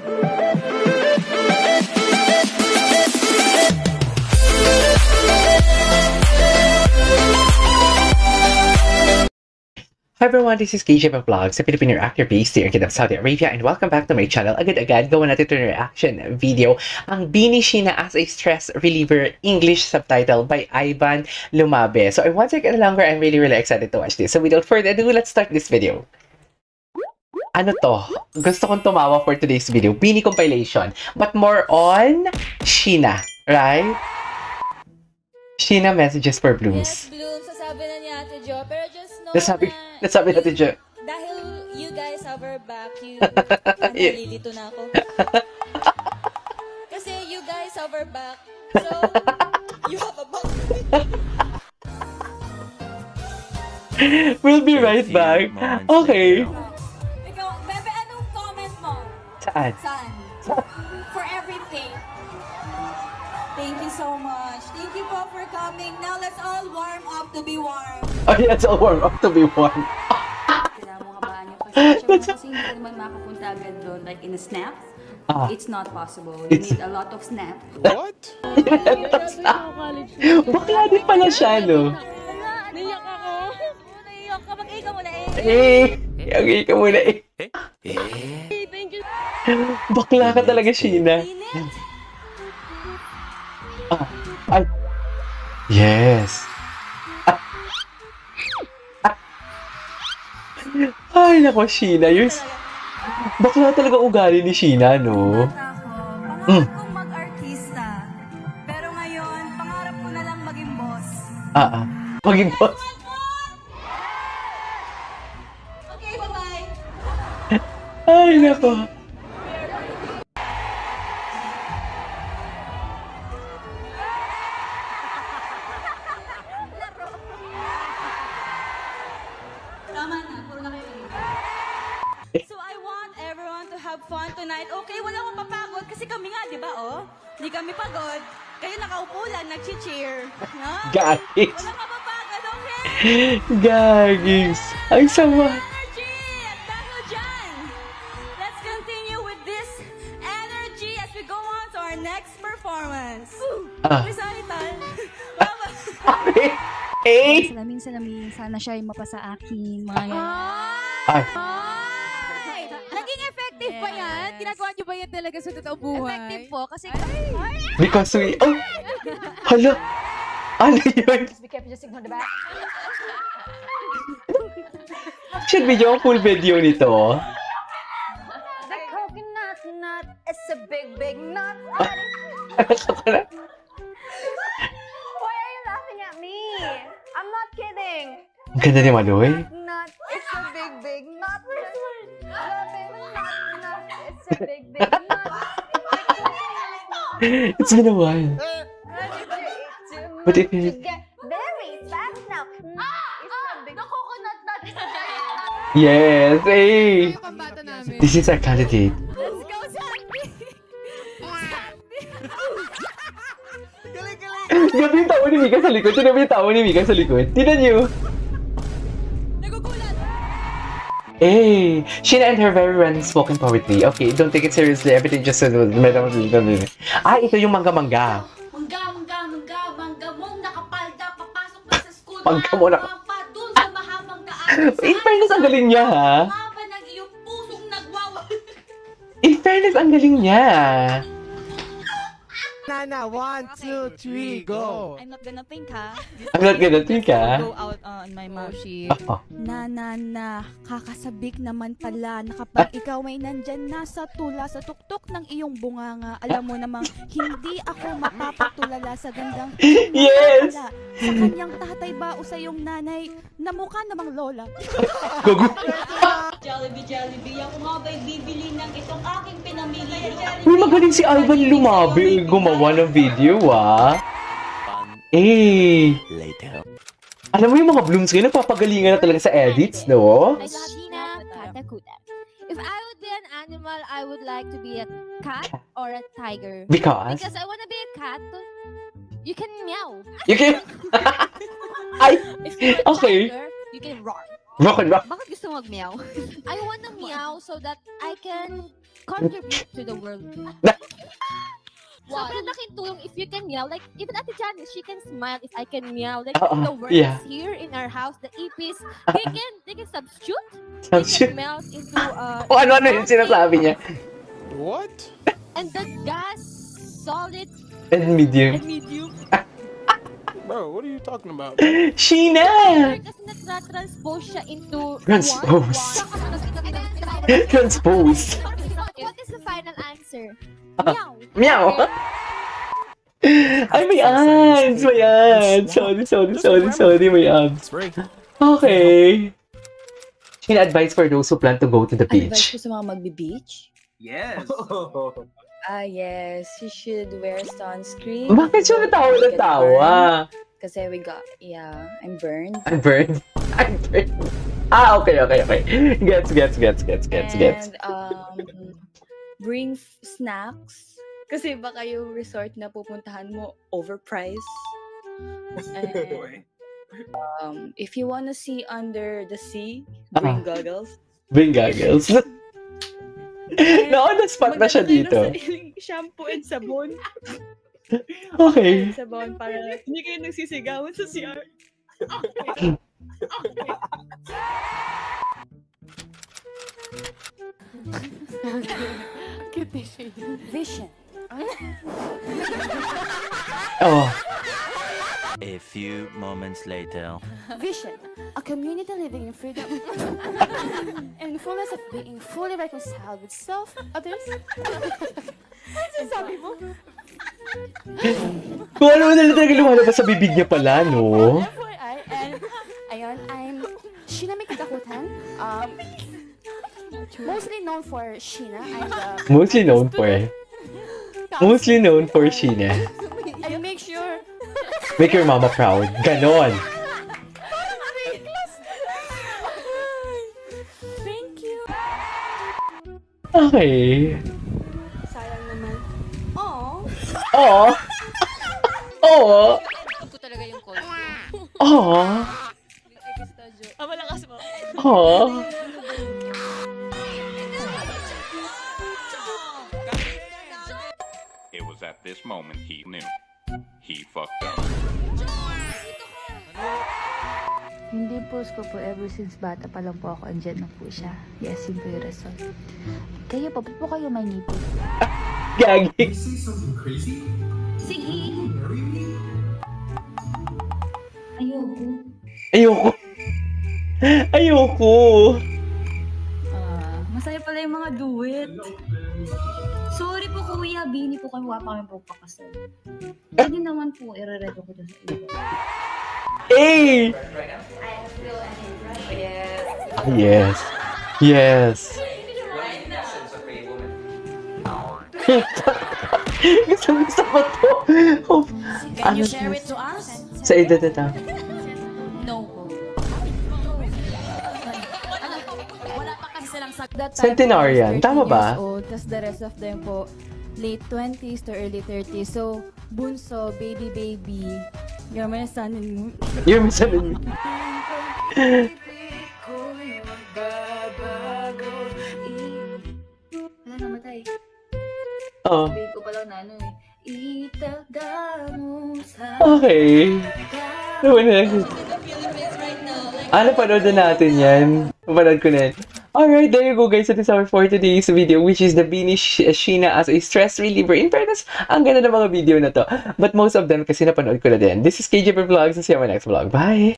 Hi everyone, this is KJ Vlogs, a Filipino actor based here in Kingdom, Saudi Arabia, and welcome back to my channel. Agad-agad, gawa natin ito ng reaction video. Ang Bini Sheena as a Stress Reliever, English subtitle by Ivan Lumabe. So one second longer, I'm really excited to watch this. So without further ado, let's start this video. Ano to? Gusto kong tumawa for today's video. Bini compilation, but more on Sheena, right? Sheena Messages for Blooms. Yes, Bloom, sasabi na niya Ate Jo, pero just know nasabi natin siya. Dahil you guys have our back, Yeah. nalilito na ako. Kasi you guys have our back, so you have a back. We'll be right back. Okay. Ikaw, Bebe, anong comment mo? Saan? Saan? For everything. Thank you so much. Thank you po for coming. Now let's all warm up to be warm. Oh, yeah, it's all warm up to be warm. Kailangan mo kabaan yung pasensya mo kasi hindi ka naman makapunta agad doon like in a snap. It's not possible. You need a lot of snap. What? Bakla din pala siya, no? Naiyak ako. Naiyak ka. Mag-ika muna Okay ka muna eh. Thank you. Bakla ka talaga, Sheena. Ay. Yes. Ay, nako, Sheena. Bakla talaga ugali ni Sheena, no? Pangarap kong mag-artista. Pero ngayon, pangarap ko na lang maging boss. Maging boss. Okay, bye-bye. Ay, nako. Tama na, puro na kayo. So I want everyone to have fun tonight. Okay, wala akong papagod kasi kami nga, di ba, oh? Hindi kami pagod. Kayo nakaupo lang, nag-cheer. No? Gagis. Wala ka papagod, okay? Gagis. Ang sama. Energy! At dahil dyan, let's continue with this energy as we go on to our next performance. Recital. Salamin, sana siya ay mapasa akin, mga yan. Ay. Naging effective ba yan? Ginagawa niyo ba yan talaga sa totoong buhay? Effective po, kasi Because we... Oh! Hala! Ano yun? Just be careful, just ignore the back. Should video ang full video nito. The coconut nut is a big nut. Why are you laughing at me? I'm not kidding. Ang ganda ni Maloy. Nut is a big nut. Nut is a big nut. It's been a while. But if you... Get very fast now. It's a big coconut nut. Yes! Hey! Pambata namin. This is our candidate. Let's go, Sandy. Grabe yung tawa ni Mika sa likod. Tinan mo yung tawa ni Mika sa likod. Tinan niyo. Nagugulat. Hey! Sheena and her very random spoken poetry. Okay, don't take it seriously. Everything just... Ah, ito yung mangga-mangga. Mangga mong nakapalda, papasok na sa school. Mangga mo na... Dun sa mahabang daan. In fairness, ang galing niya, ha? Haba ng iyong pusong nagwawal. In fairness, ang galing niya. Nana, 1, 2, 3, go! I'm not gonna think, ha? I'm not gonna think, ha? Go out on my mouth. Oh. Na, kakasabik naman pala na kapag ikaw ay nandyan na sa tula sa tuktok ng iyong bunganga, alam mo namang hindi ako mapapatulala sa gandang Yes! sa kanyang tatay ba o sa iyong nanay na mukha namang lola. Gogo. Jollibee, ako nga ba'y bibili ng itong aking pinamili? Uy, magaling si Ivan Lumabe gumawa ng video, ah. Eh. Later. Alam mo yung mga blooms ngayon, napapagalingan na talaga sa edits, no? Sheena Katakuda. If I would be an animal, I would like to be a cat or a tiger. Because Because I want to be a cat. You can meow. you can... Ay! If you're a Okay. tiger, you can roar. Rock and rock. Bakit gusto mo mag-meow? I want to meow so that I can contribute to the world. Sobrang laking tulong if you can meow. Like, even Ate Janice, she can smile if I can meow. Like, the words here in our house, the EPs, they can substitute. They can melt into, ano yung sinasabi niya? What? And the gas, solid, And medium. Bro, what are you talking about? Sheena! Kasi natra-transpose siya into Transpose. warm. Transpose. What is the final answer? Meow. Meow! Ay, may ads! May ads! Sorry, may ads. It's free. Okay. Sheena, advice for those who plan to go to the Advice beach. ko sa mga magbe-beach? Yes. Yes, you should wear sunscreen. Bakit siya natawa na tawa? Kasi I'm burned. I'm burned. Okay. Gets. And bring snacks. Kasi baka yung resort na pupuntahan mo overpriced. And if you wanna see under the sea, bring goggles. Bring goggles. No, na-spot na siya dito. Shampoo and sabon. Okay. Sabon para hindi kayo nagsisigawan sa CR. Vision. Oh. A few moments later. Vision, a community living in freedom and fullness of being fully reconciled with self, others. Ano sabi mo? Kung ano na talaga lumalabas sa bibig niya pala, no? FYI, and ayun, I'm Sheena May Katakutan. Mostly known for Sheena. Mostly known for Sheena. I make sure. Make your mama proud. Ganon. Thank you. Okay. Sayang naman. Oh. Oo. ko talaga yung call. Oo. Malakas mo. Oo. It was at this moment he knew. He fucked up. Yung dimples ko po, ever since bata pa lang po ako, andyan na po siya. Yes, yun po yung result. Kayo po, ba't po kayo may nipple? Gagi. Sige. Ayoko. Masaya pala yung mga duet. Sorry po kuya, bini po kami, wala pa kami po pakasal. Hindi naman po, ire-reto ko dyan sa iyo. Hey! Yes. Gusto ko to. Can you share it to us? Sa edad na ta. No po. Wala pa kasi silang sagot. Centenarian, tama ba? Tapos the rest of them po, late 20s to early 30s. So, bunso, baby. You're my son and moon. You're my son and moon. Wala namatay. Oh. Babe ko pala na ano eh. Itaga mo sa... Okay. Napanood na natin yan. Napanood ko na yan. Alright, there you go guys. That is our for today's video, which is the Beanie Sheena as a stress reliever. In fairness, ang ganda ng mga video na to. But most of them kasi napanood ko na din. This is KJ Vlogs. See you on my next vlog. Bye!